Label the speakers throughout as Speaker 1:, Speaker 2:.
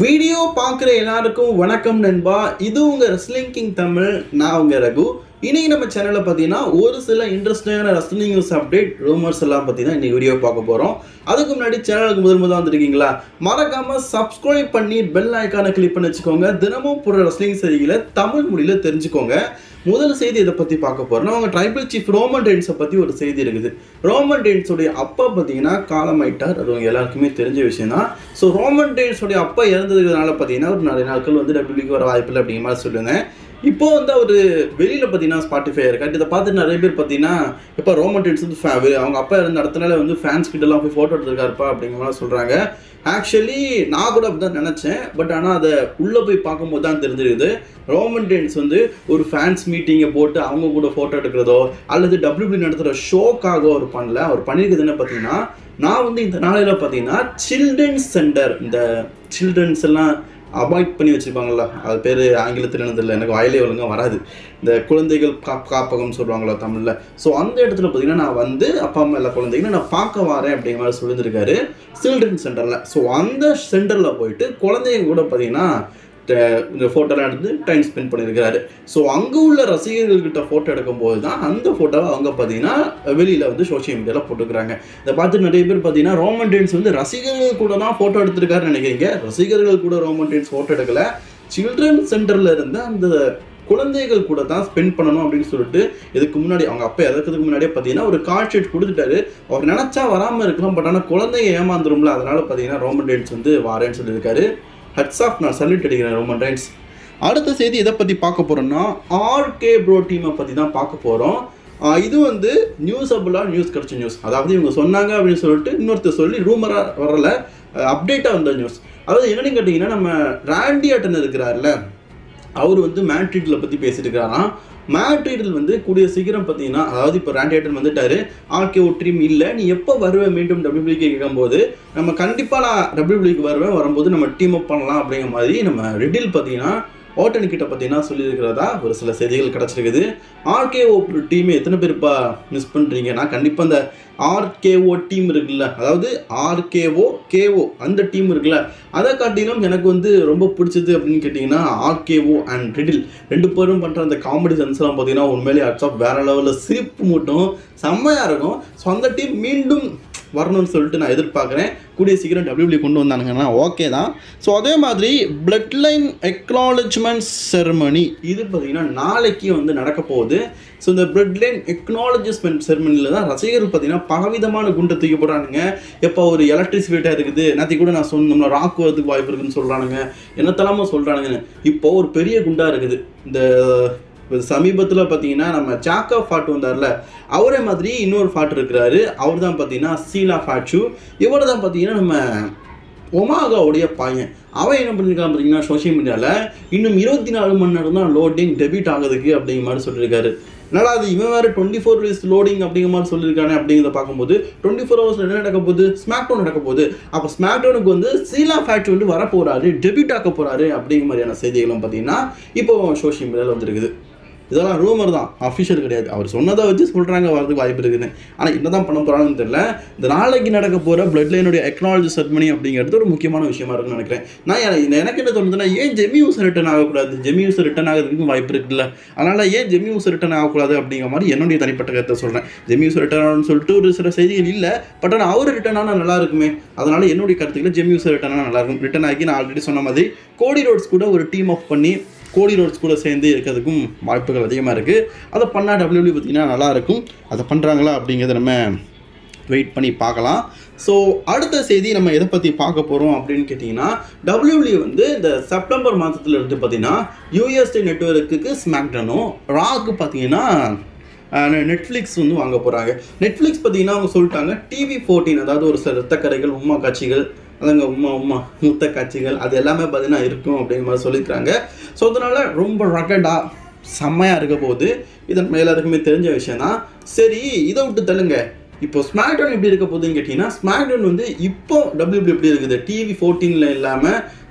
Speaker 1: Video பார்க்குற எல்லாருக்கும் வணக்கம் நண்பா. இது உங்கள் ரெஸ்லிங் கிங் தமிழ். நான் உங்கள் ரகு. இன்றைக்கி நம்ம சேனலில் பார்த்தீங்கன்னா ஒரு சில இன்ட்ரெஸ்டிங்கான ரெஸ்லிங் நியூஸ் அப்டேட் ரூமர்ஸ் எல்லாம் பார்த்தீங்கன்னா இன்றைக்கி வீடியோ பார்க்க போகிறோம். அதுக்கு முன்னாடி சேனலுக்கு முதல் வந்துருக்கீங்களா, மறக்காமல் சப்ஸ்கிரைப் பண்ணி பெல் ஐக்கானை கிளிக் பண்ணி வச்சுக்கோங்க. தினமும் போகிற ரெஸ்லிங் செய்திகளை தமிழ் மொழியில் தெரிஞ்சுக்கோங்க. முதல் செய்தி இதை பற்றி பார்க்க போகிறோம். அவங்க ட்ரைபிள் சீஃப் ரோமன் ரெயின்ஸை பற்றி ஒரு செய்தி இருக்குது. ரோமன் ரெயின்ஸோடைய அப்பா பார்த்தீங்கன்னா காலமாயிட்டார். அது அவங்க எல்லாருக்குமே தெரிஞ்ச விஷயம் தான். ஸோ ரோமன் ரெயின்ஸோடைய அப்பா இறந்ததுனால பார்த்தீங்கன்னா ஒரு நிறைய நாட்கள் வந்து டபிள்யூக்கு வர வாய்ப்பில்லை அப்படிங்கிற மாதிரி சொல்லுங்க. இப்போ வந்து அவர் வெளியில் பார்த்தீங்கன்னா ஸ்பாட்டிஃபை இருக்காரு. இதை பார்த்து நிறைய பேர் பார்த்தீங்கன்னா இப்போ ரோமன் ரெயின்ஸ் வந்து அவங்க அப்பா இருந்த இடத்துல வந்து ஃபேன்ஸ் கிட்டலாம் போய் ஃபோட்டோ எடுத்துருக்காருப்பா அப்படிங்கிற மாதிரி சொல்கிறாங்க. ஆக்சுவலி நான் கூட அப்படி தான் நினச்சேன். பட் ஆனால் அதை உள்ளே போய் பார்க்கும்போது தான் தெரிஞ்சிருக்குது. ரோமன் ரெயின்ஸ் வந்து ஒரு ஃபேன்ஸ் மீட்டிங்கை போட்டு அவங்க கூட ஃபோட்டோ எடுக்கிறதோ அல்லது டபிள்யூபிள்யூ நடத்துகிற ஷோக்காக அவர் பண்ணல. அவர் பண்ணியிருக்குது என்ன பார்த்தீங்கன்னா, நான் வந்து இந்த நாளையில் பார்த்தீங்கன்னா சில்ட்ரன்ஸ் சென்டர், இந்த சில்ட்ரன்ஸ் எல்லாம் அவாய்ட் பண்ணி வச்சுருப்பாங்களா, அது பேர் ஆங்கிலத்தில் என்னதில்லை, எனக்கு வாயிலே ஒழுங்காக வராது. இந்த குழந்தைகள் காப்பகம் சொல்லுவாங்களா தமிழில். ஸோ அந்த இடத்துல பார்த்தீங்கன்னா நான் வந்து அப்பா அம்மா எல்லா குழந்தைங்களும் நான் பார்க்க வரேன் அப்படிங்கிற மாதிரி சொல்லியிருக்காரு சில்ட்ரன் சென்டரில். ஸோ அந்த சென்டரில் போயிட்டு குழந்தைங்க கூட பார்த்தீங்கன்னா இந்த ஃபோட்டோலாம் எடுத்து டைம் ஸ்பெண்ட் பண்ணியிருக்கிறாரு. ஸோ அங்கே உள்ள ரசிகர்கள்கிட்ட ஃபோட்டோ எடுக்கும்போது தான் அந்த ஃபோட்டோவை அவங்க பார்த்தீங்கன்னா வெளியில் வந்து சோஷியல் மீடியாவில் போட்டுக்கிறாங்க. இதை பார்த்து நிறைய பேர் பார்த்தீங்கன்னா ரோமன் ரெயின்ஸ் வந்து ரசிகர்கள் கூட தான் ஃபோட்டோ எடுத்திருக்காருன்னு நினைக்கிறீங்க. ரசிகர்கள் கூட ரோமன் ரெயின்ஸ் ஃபோட்டோ எடுக்கலை. சில்ட்ரன் சென்டரில் இருந்த அந்த குழந்தைகள் கூட தான் ஸ்பெண்ட் பண்ணணும் அப்படின்னு சொல்லிட்டு இதுக்கு முன்னாடி அவங்க அப்பா இறக்கிறதுக்கு முன்னாடியே பார்த்தீங்கன்னா ஒரு கால் ஷீட் கொடுத்துட்டாரு. அவர் நினச்சா வராமல் இருக்கலாம். பட் ஆனால் குழந்தைங்க ஏமாந்துரும்ல, அதனால பார்த்தீங்கன்னா ரோமன் ரெயின்ஸ் வந்து வாரேன்னு சொல்லியிருக்காரு. ஹட்ஸ் ஆஃப், நான் சல்யூட் அடிக்கிறேன் ரோமன் ரெயின்ஸ். அடுத்த செய்தி எதை பற்றி பார்க்க போகிறோம்னா ஆர்கே ப்ரோ டீமை பற்றி தான் பார்க்க போகிறோம். இது வந்து நியூஸபுளாக நியூஸ் கிடச்ச நியூஸ். அதாவது இவங்க சொன்னாங்க அப்படின்னு சொல்லிட்டு இன்னொருத்தர் சொல்லி ரூமராக வரல, அப்டேட்டாக வந்த நியூஸ். அதாவது என்னென்னு கேட்டிங்கன்னா, நம்ம ராண்டி ஆர்டன் இருக்கிறார்ல, அவர் வந்து மேட்ரிட்டில் பற்றி பேசிட்டு இருக்காராம். மேட்ரிட்டில் வந்து கூடிய சீக்கிரம் பார்த்தீங்கன்னா, அதாவது இப்போ ராண்டி ஆர்டன் வந்துட்டார், ஆர்கே ஒரு ட்ரீம் இல்லை, நீ எப்போ வருவேன் மீண்டும் டபிள்யூபிள்யூக்கு கேட்கும்போது நம்ம கண்டிப்பாக நான் டபிள்யூபிள்யூக்கு வரும்போது நம்ம டீம் அப் பண்ணலாம் அப்படிங்கிற மாதிரி நம்ம ரெட்டில் பார்த்தீங்கன்னா ஓட்டன் கிட்ட பார்த்தீங்கன்னா சொல்லியிருக்கிறதா ஒரு சில செய்திகள் கிடச்சிருக்குது. ஆர்கேஓ டீமை எத்தனை பேர்ப்பா மிஸ் பண்ணுறீங்க? நான் கண்டிப்பாக அந்த ஆர்கேஓ டீம் இருக்குல்ல, அதாவது ஆர்கேஓ அந்த டீம் இருக்குல்ல, அதை காட்டிலும் எனக்கு வந்து ரொம்ப பிடிச்சது அப்படின்னு கேட்டிங்கன்னா ஆர்கேஓ அண்ட் ரெடில் ரெண்டு பேரும் பண்ணுற அந்த காமெடி சென்ஸ்லாம் பார்த்தீங்கன்னா உண்மையிலேயே அட்ஸ் வேறு லெவலில் சிரிப்பு மட்டும் செம்மையாக இருக்கும். ஸோ அந்த டீம் மீண்டும் வரணும்னு சொல்லிட்டு நான் எதிர்பார்க்குறேன். கூடிய சீக்கிரம் டபிள்யூபிள்யூ கொண்டு வந்தானுங்கன்னா ஓகே தான். ஸோ அதே மாதிரி பிளட் லைன் எக்னாலஜ்மெண்ட் செரமனி இது பார்த்திங்கன்னா நாளைக்கு வந்து நடக்க போகுது. ஸோ இந்த பிளட் லைன் எக்னாலஜ்மெண்ட் செரமனியில் தான் ரசிகர்கள் பார்த்திங்கன்னா பலவிதமான குண்டை தூக்கி போடுறானுங்க. எப்போ ஒரு எலக்ட்ரிசிட்டியாக இருக்குது, நேற்று கூட நான் சொன்னோம்னா ராக் வரதுக்கு வாய்ப்பு இருக்குதுன்னு சொல்கிறானுங்க, என்னத்தெல்லாமோ சொல்கிறானுங்கன்னு. இப்போது ஒரு பெரிய குண்டாக இருக்குது. இந்த சமீபத்தில் பார்த்தீங்கன்னா நம்ம ஜாக்கா ஃபாட் வந்தார்ல, அவரே மாதிரி இன்னொரு ஃபாட் இருக்கிறாரு. அவர் தான் பார்த்தீங்கன்னா சீலா ஃபாட்சு. இவர் தான் பார்த்தீங்கன்னா நம்ம ஒமாகாவுடைய பையன். அவன் என்ன பண்ணியிருக்கான் பார்த்தீங்கன்னா சோஷியல் மீடியாவில் இன்னும் 24 மணி நேரம் தான் லோடிங் டெபிட் ஆகுதுக்கு அப்படிங்கிற மாதிரி சொல்லியிருக்காரு. அதனால் அது இவன் வேறு 24 hours லோடிங் அப்படிங்கிற மாதிரி சொல்லியிருக்கானே. அப்படிங்கிறத பார்க்கும்போது 24 hours என்ன நடக்க போகுது? ஸ்மாக்டவுன் நடக்க போகுது. அப்போ ஸ்மாக்டவுனுக்கு வந்து சீலா ஃபேட்ச் வந்து வரப்போகிறாரு, டெபிட் ஆக்க போகிறாரு அப்படிங்கிற மாதிரியான செய்திகளும் பார்த்தீங்கன்னா இப்போ சோஷியல் மீடியாவில் வந்துருக்குது. இதெல்லாம் ரூமர் தான், அஃபிஷியல் கிடையாது. அவர் சொன்னதை வச்சு சொல்கிறாங்க வரதுக்கு வாய்ப்பு இருக்குதுன்னு. ஆனால் என்ன தான் பண்ண போகிறாங்கன்னு தெரியல. இந்த நாளைக்கு நடக்க போகிற பிளட் லைனுடைய எக்னாலஜி செரமனி அப்படிங்கிறது ஒரு முக்கியமான விஷயமா இருக்குன்னு நினைக்கிறேன். எனக்கு என்ன தோணுதுன்னா, ஏன் ஜெமியூஸ் ரிட்டர்ன் ஆகக்கூடாது? ஜெமியூஸ் ரிட்டர்ன் ஆகிறதுக்கு வாய்ப்பு இருக்குல்ல, அதனால் ஏன் ஜெமியூஸ் ரிட்டர்ன் ஆகக்கூடாது அப்படிங்கிற மாதிரி என்னுடைய தனிப்பட்ட கருத்தை சொல்கிறேன். ஜெமியூஸ் ரிட்டர்ன் ஆகணும்னு சொல்லிட்டு ஒரு சில செய்திகள் இல்லை, பட் ஆனால் அவர் ரிட்டர்ன் ஆனால் நல்லா இருக்குமே. அதனால் என்னுடைய கருத்துக்களை ஜெமியூஸ் ரிட்டர்ன் ஆனால் நல்லாயிருக்கும். ரிட்டர்ன் ஆகி நான் ஆல்ரெடி சொன்ன மாதிரி கோடி ரோட்ஸ் கூட ஒரு டீம் அப் பண்ணி கோடி ரோட்ஸ் கூட சேர்ந்து இருக்கிறதுக்கும் வாய்ப்புகள் அதிகமாக இருக்குது. அதை பண்ணால் டபிள்யூபிள்யூ பார்த்திங்கன்னா நல்லாயிருக்கும். அதை பண்ணுறாங்களா அப்படிங்கிறத நம்ம வெயிட் பண்ணி பார்க்கலாம். ஸோ அடுத்த செய்தி நம்ம எதை பற்றி பார்க்க போகிறோம் அப்படின்னு கேட்டிங்கன்னா, டபிள்யூபிள்யூ வந்து இந்த செப்டம்பர் மாதத்தில் இருந்து பார்த்திங்கன்னா யூஎஸ்ஏ நெட்வொர்க்குக்கு ஸ்மாக்டனும் ராக்கு பார்த்திங்கன்னா நெட்ஃப்ளிக்ஸ் வந்து வாங்க போகிறாங்க. நெட்ஃப்ளிக்ஸ் பார்த்திங்கன்னா அவங்க சொல்லிட்டாங்க TV14, அதாவது ஒரு சில ரத்தக்கரைகள், உம்மா காட்சிகள், அதுங்க உம்மா முத்த காட்சிகள், அது எல்லாமே பார்த்தீங்கன்னா இருக்கும் அப்படிங்கிற மாதிரி சொல்லியிருக்காங்க. ஸோ அதனால் ரொம்ப ரகடாக செம்மையாக இருக்க போகுது. இதன் மேலே எல்லாருக்குமே தெரிஞ்ச விஷயம் தான். சரி, இதை விட்டு தள்ளுங்க. இப்போ ஸ்மாக்டவுன் எப்படி இருக்க போகுதுன்னு கேட்டிங்கன்னா, ஸ்மாக்டவுன் வந்து இப்போ டபிள்யூபிள்யூ எப்படி இருக்குது? TV14 இல்லாமல்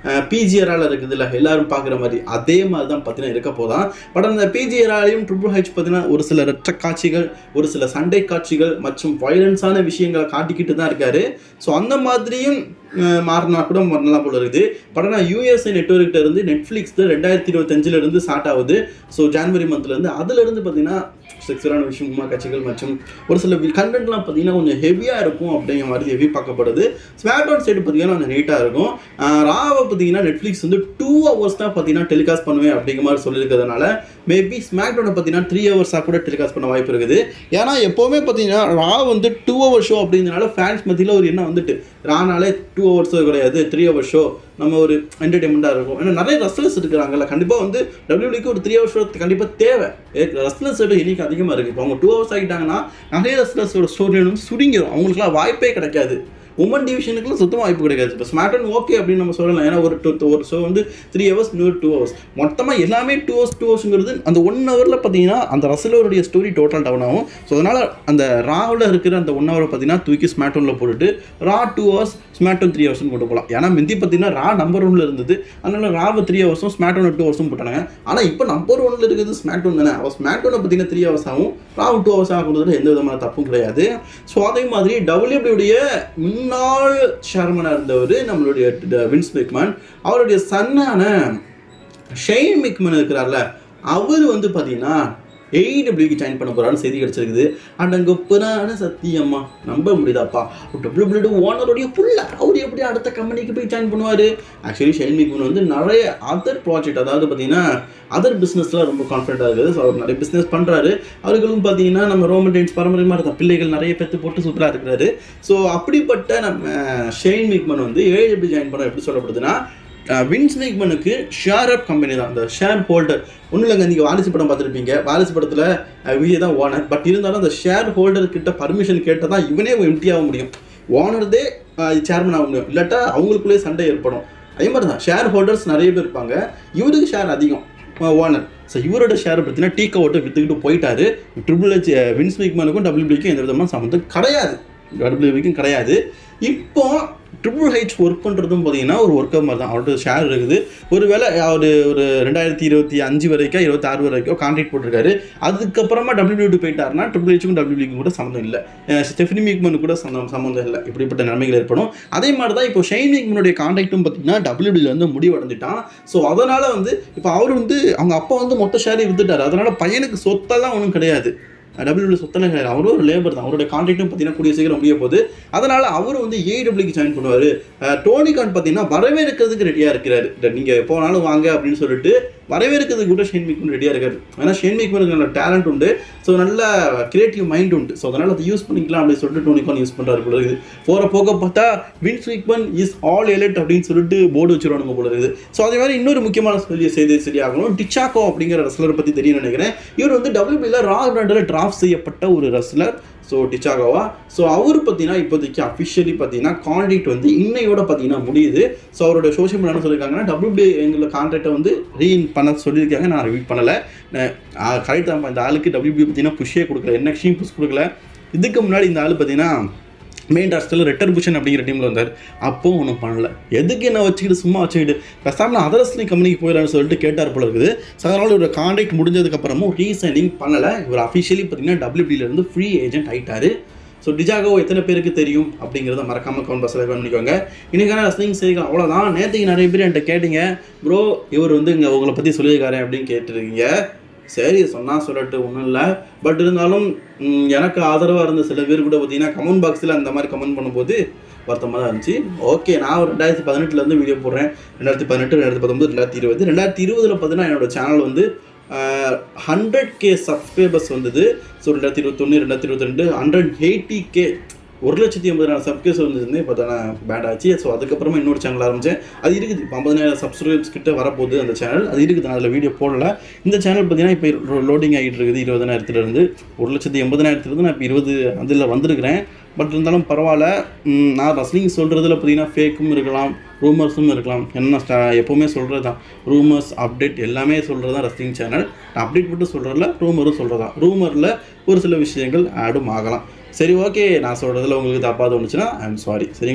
Speaker 1: பிஜிஆரால் இருக்குது இல்லை எல்லாரும் பார்க்குற மாதிரி அதே மாதிரி தான் பார்த்தீங்கன்னா இருக்க போதான். பட் அந்த பிஜிஆராலையும் ட்ரிபிள் ஹெச் பார்த்தீங்கன்னா ஒரு சில ரத்த காட்சிகள், ஒரு சில சண்டை காட்சிகள் மற்றும் வயலன்ஸான விஷயங்களை காட்டிக்கிட்டு தான் இருக்காரு. ஸோ அந்த மாதிரியும் மாறினா கூட வரலாம் போல இருக்குது. பட் ஆனால் யூஎஸ்ஏ நெட்வொர்க்கிட்ட இருந்து நெட்ஃப்ளிக்ஸில் 2025 ஸ்டார்ட் ஆகுது. ஸோ ஜான்வரி மந்த்லேருந்து அதுலேருந்து பார்த்தீங்கன்னா செக்ஸுவலான விஷயமா காட்சிகள் மற்றும் ஒரு சில கண்டென்ட்லாம் பார்த்தீங்கன்னா கொஞ்சம் ஹெவியாக இருக்கும் அப்படிங்கிற மாதிரி ஹெவி பார்க்கப்படுது. ஸ்மாக்டவுன் சைடு பார்த்தீங்கன்னா கொஞ்சம் நீட்டாக இருக்கும். ராவை பார்த்தீங்கன்னா நெட்ஃப்ளிக்ஸ் வந்து 2 hours தான் பார்த்தீங்கன்னா டெலிகாஸ்ட் பண்ணுவேன் அப்படிங்கிற மாதிரி சொல்லியிருக்கிறதுனால மேபி ஸ்மாக்டவுனை பார்த்தீங்கன்னா 3 hours கூட டெலிகாஸ்ட் பண்ண வாய்ப்பு இருக்குது. ஏன்னா எப்போவுமே பார்த்தீங்கன்னா ரா வந்து 2 hour ஷோ அப்படிங்கிறனால ஃபேன்ஸ் மத்தியில் ஒரு எண்ணம் வந்துட்டு ரானாலே 2 hours கிடையாது 3 hour ஷோ நம்ம ஒரு என்டர்டைன்மெண்ட்டாக இருக்கும். ஏன்னா நிறைய ரஸ்லர்ஸ் இருக்கிறாங்கல்ல, கண்டிப்பாக வந்து டபிள்யூடபிள்யூக்கு ஒரு 3 hour ஷோ கண்டிப்பாக தேவை. ரஸ்லர்ஸோட இன்னைக்கு அதிகமாக இருக்குது. இப்போ அவங்க 2 hours ஆகிட்டாங்கன்னா நிறைய ரஸ்லர்ஸோட ஸ்டோரி வந்து சுருங்கிடும், அவங்களுக்குலாம் வாய்ப்பே கிடைக்காது. உமன் டிவிஷனுக்குலாம் சுத்தமாக வாய்ப்பு கிடைக்காது. இப்போ ஸ்மாக்டவுன் ஓகே அப்படின்னு நம்ம சொல்லலாம். ஏன்னா ஒரு ஷோ வந்து 3 hours, 2 hours மொத்தமாக எல்லாமே 2 hours அந்த 1 hourல பார்த்தீங்கன்னா அந்த ரசலருடைய ஸ்டோரி டோட்டல் டவுன் ஆகும். ஸோ அதனால் அந்த ராவில் இருக்கிற அந்த 1 hour பார்த்தீங்கன்னா தூக்கி ஸ்மாக்டவுனில் போட்டுட்டு ரா 2 hours, ஸ்மாக்டவுன் 3 hours கொண்டு போகலாம். ஏன்னா முந்தி பார்த்தீங்கன்னா ரா நம்பர் 1 இருந்தது, அதனால ராவை 3 hours, ஸ்மாக்டவுன் 2 hours போட்டாங்க. ஆனால் இப்போ நம்பர் 1 இருக்கிறது ஸ்மாக்டவுன் தானே. அவள் ஸ்மாக்டவுனை பார்த்தீங்கன்னா 3 hours ஆகும், ராவு 2 hours ஆகுறதுல எந்த விதமான தப்பும் கிடையாது. ஸோ அதே மாதிரி டபிள்யூடபிள்யூடைய முன்னாள் சேர்மனாக இருந்தவர் நம்மளுடைய வின்ஸ் மெக்மேன், அவருடைய சன்னான ஷெய்ன் மெக்மேன் இருக்கிறார்ல, அவர் வந்து பார்த்தீங்கன்னா AEWக்கு ஜாயின் பண்ண போகிறான்னு செய்தி கிடச்சிருக்குது. அண்ட் அங்கே புறான சத்தியம்மா நம்ப முடியுதாப்பா, டபிள்யூடபிள்யூ ஓனருடைய புள்ள அவர் எப்படி அடுத்த கம்பெனிக்கு போய் ஜாயின் பண்ணுவார்? ஆக்சுவலி ஷெய்ன் மெக்மேன் வந்து நிறைய அதர் ப்ராஜெக்ட், அதாவது பார்த்தீங்கன்னா அதர் பிஸ்னஸ்லாம் ரொம்ப கான்ஃபிடென்ட்டாக இருக்குது. ஸோ அவர் நிறைய பிஸ்னஸ் பண்ணுறாரு. அவர்களும் பார்த்தீங்கன்னா நம்ம ரோமன் ரெயின்ஸ் பாரம்பரியமாக இருக்க பிள்ளைகள் நிறைய பேர்த்து போட்டு சூப்பராக இருக்கிறாரு. ஸோ அப்படிப்பட்ட நம்ம ஷெய்ன் மெக்மேன் வந்து AEW ஜாயின் பண்ண எப்படி சொல்லப்படுதுன்னா, வின்ஸ் மெக்மேனுக்கு ஷேர் அப் கம்பெனி தான், அந்த ஷேர் ஹோல்டர். ஒன்றும் இல்லைங்க, நீங்கள் வாரிசு படம் பார்த்துருப்பீங்க, வாரிசு படத்தில் விஜய் தான் ஓனர். பட் இருந்தாலும் அந்த ஷேர் ஹோல்டர் கிட்ட பர்மிஷன் கேட்டால் தான் இவனே எம்டி ஆக முடியும், ஓனர்தே சேர்மன் ஆக முடியும், இல்லாட்டா அவங்களுக்குள்ளேயே சண்டை ஏற்படும். அதே மாதிரி தான் ஷேர் ஹோல்டர்ஸ் நிறைய பேர் இருப்பாங்க, இவருக்கு ஷேர் அதிகம் ஓனர். ஸோ இவரோட ஷேர் பார்த்தீங்கன்னா டீ கவுட்டை விற்றுக்கிட்டு போயிட்டாரு. ட்ரிபிள் ஹெச் வின்ஸ் மெக்மேனுக்கும் டபிள்யூபிள்யூக்கும் எந்த விதமான சம்மந்தம் கிடையாது, டபிள்யூபிள்யூக்கும் கிடையாது. இப்போ ட்ரிபிள் ஹெச் ஒர்க் பண்ணுறதும் பார்த்தீங்கன்னா ஒரு ஒர்க்கர் மாதிரி தான். அவரோட ஷேர் இருக்குது. ஒரு வேளை அவர் ஒரு 2025 வரைக்கும் 26 வரைக்கும் கான்ட்ராக்ட் போட்டிருக்காரு. அதுக்கப்புறமா டபிள்யூடபிள்யூ போயிட்டாருன்னா ட்ரிபிள் ஹெச்சுக்கும் டபிள்யூபிள்யூக்கும் கூட சம்மந்தம் இல்லை, ஸ்டெஃபனி மெக்மேன் கூட சம்மந்தம் இல்லை. இப்படிப்பட்ட நிலைமைகள் ஏற்படும். அதே மாதிரி தான் இப்போ ஷெய்ன் மெக்மேனுடைய கான்ட்ராக்டும் பார்த்தீங்கன்னா டபிள்யூடபிள்யூ வந்து முடிவடைஞ்சிட்டான். ஸோ அதனால் வந்து இப்போ அவர் வந்து அவங்க அப்பா வந்து மொத்த ஷேரை வித்துட்டார். அதனால் பையனுக்கு சொத்தெல்லாம் ஒன்றும் கிடையாது, டபிள்யூடபிள்யூ சொத்தெல்லாம் கிடையாது. அவரும் ஒரு லேபர் தான். அவருடைய கான்ட்ராக்டும் பார்த்தீங்கன்னா கூடிய சீக்கிரம் முடிய போகுது. அதனால் அவர் வந்து AEWக்கு ஜாயின் பண்ணுவார். டோனி கான் பார்த்தீங்கன்னா வரவேற்கிறதுக்கு ரெடியாக இருக்கிறாரு. நீங்கள் போனாலும் வாங்க அப்படின்னு சொல்லிட்டு வரவேற்கிறதுக்கு கூட ஷெய்ன் மெக்மேன் ரெடியாக இருக்காரு. ஏன்னா ஷெய்ன் மெக்மேனுக்கு நல்ல டேலண்ட் உண்டு, ஸோ நல்ல கிரியேட்டிவ் மைண்ட் உண்டு. ஸோ அதனால் அதை யூஸ் பண்ணிக்கலாம் அப்படின்னு சொல்லிட்டு டோனி கான் யூஸ் பண்ணுறாரு போல இருக்குது. போகிற போக பார்த்தா Vince McMahon is all elite அப்படின்னு சொல்லிட்டு போர்டு வச்சுருவானுங்க போல இருக்குது. ஸோ அதே மாதிரி இன்னொரு முக்கியமான செய்தி சரியாகணும். டிச்சாக்கோ அப்படிங்கிற ரெஸ்லரை பற்றி தெரியும் நினைக்கிறேன். இவர் வந்து டபிள்யூபிள்யூல ரா பிராண்டில் டிராஃப்ட் செய்யப்பட்ட ஒரு ரெஸ்லர். ஸோ டிச்சாகோவா. ஸோ அவர் பார்த்தீங்கன்னா இப்போதைக்கு அஃபிஷியலி பார்த்தீங்கன்னா கான்ட்ராக்ட் வந்து இன்னையோட பார்த்தீங்கன்னா முடியுது. ஸோ அவரோட சோஷியல் மீடியா என்ன சொல்லியிருக்காங்கன்னா, டபிள்யூபிள்யூ எங்களோட கான்ட்ராக்டை வந்து ரீஇன் பண்ண சொல்லியிருக்காங்க. நான் ரிவீட் பண்ணலை. கரெக்ட் தான். இந்த ஆளுக்கு டபிள்யூபிள்யூ பார்த்தீங்கன்னா புஷ்ஷே கொடுக்கல, NXT புஷ் கொடுக்கல. இதுக்கு முன்னாடி இந்த ஆள் பார்த்தீங்கன்னா மெயின் ராஸ்டரில் ரெட்டர்புஷன் அப்படிங்கிற டீமில் வந்தார். அப்போவும் ஒன்றும் பண்ணல. எதுக்கு என்ன வச்சுக்கிட்டு சும்மா வச்சுக்கிட்டு பேசாமல் அதர் ரெஸ்லிங் கம்பெனிக்கு போயிடலான்னு சொல்லிட்டு கேட்டார் போல இருக்குது. ஸோ அதனால் இவரோட கான்ட்ராக்ட் முடிஞ்சதுக்கப்புறமும் ரீசைனிங் பண்ணலை. இவர் அஃபிஷியலி பார்த்தீங்கன்னா டபிள்யூபிள்யூலேருந்து ஃப்ரீ ஏஜென்ட் ஆகிட்டார். ஸோ டிஜாகோ எத்தனை பேருக்கு தெரியும் அப்படிங்கிறத மறக்காமல் கமெண்ட் பாக்ஸில் பண்ணிக்கோங்க. இன்றைக்கான ரெஸ்லிங் செய்திகள் அவ்வளோதான். நேற்றுக்கு நிறைய பேர் என்கிட்ட கேட்டீங்க, ப்ரோ இவர் வந்து இங்கே உங்களை பற்றி சொல்லியிருக்காரு அப்படின்னு கேட்டுருக்கீங்க. சரி சொன்னால் சொல்லட்டு ஒன்றும் இல்லை. பட் இருந்தாலும் எனக்கு ஆதரவாக இருந்த சில பேர் கூட பார்த்தீங்கன்னா கமெண்ட் பாக்ஸில் அந்த மாதிரி கமெண்ட் பண்ணும்போது வருத்தமாக தான் இருந்துச்சு. ஓகே, நான் ஒரு 2018 வீடியோ போடுறேன். 2018, 2019, 2020 பார்த்தீங்கன்னா என்னோடய சேனல் வந்து 100K சப்ஸ்கிரைபர்ஸ் வந்தது. ஸோ 2021, 2022 180K 1,80,000 சப்ஸ்கிரைபர்ஸ் வந்துருந்து இப்போ தானே பேட் ஆச்சு. ஸோ அதுக்கப்புறமா இன்னொரு சேனல் ஆரம்பித்தேன். அது இருக்குது. இப்போ 50,000 சப்ஸ்கிரைபர்ஸ் கிட்ட வரப்போகுது அந்த சேனல். அது இருக்குது. நான் அதில் வீடியோ போடலை. இந்த சேனல் பார்த்தீங்கன்னா இப்போ லோடிங் ஆகிட்டு இருக்குது. 20,000 1,80,000 நான் இப்போ 20 அதில் வந்திருக்கிறேன். பட் இருந்தாலும் பரவாயில்ல. நான் ரெஸ்லிங் சொல்கிறதுல பார்த்தீங்கன்னா ஃபேக்கும் இருக்கலாம், ரூமர்ஸும் இருக்கலாம். என்ன எப்போவுமே சொல்கிறது தான், ரூமர்ஸ் அப்டேட் எல்லாமே சொல்கிறது தான் ரெஸ்லிங் சேனல். நான் அப்டேட் மட்டும் சொல்கிறதில்ல, ரூமரும் சொல்கிறது தான். ரூமரில் ஒரு சில விஷயங்கள் ஆடும் ஆகலாம். சரி, ஓகே, நான் சொல்கிறதுல உங்களுக்கு தப்பாக தோணுச்சுன்னா ஐ எம் சாரி. சரி.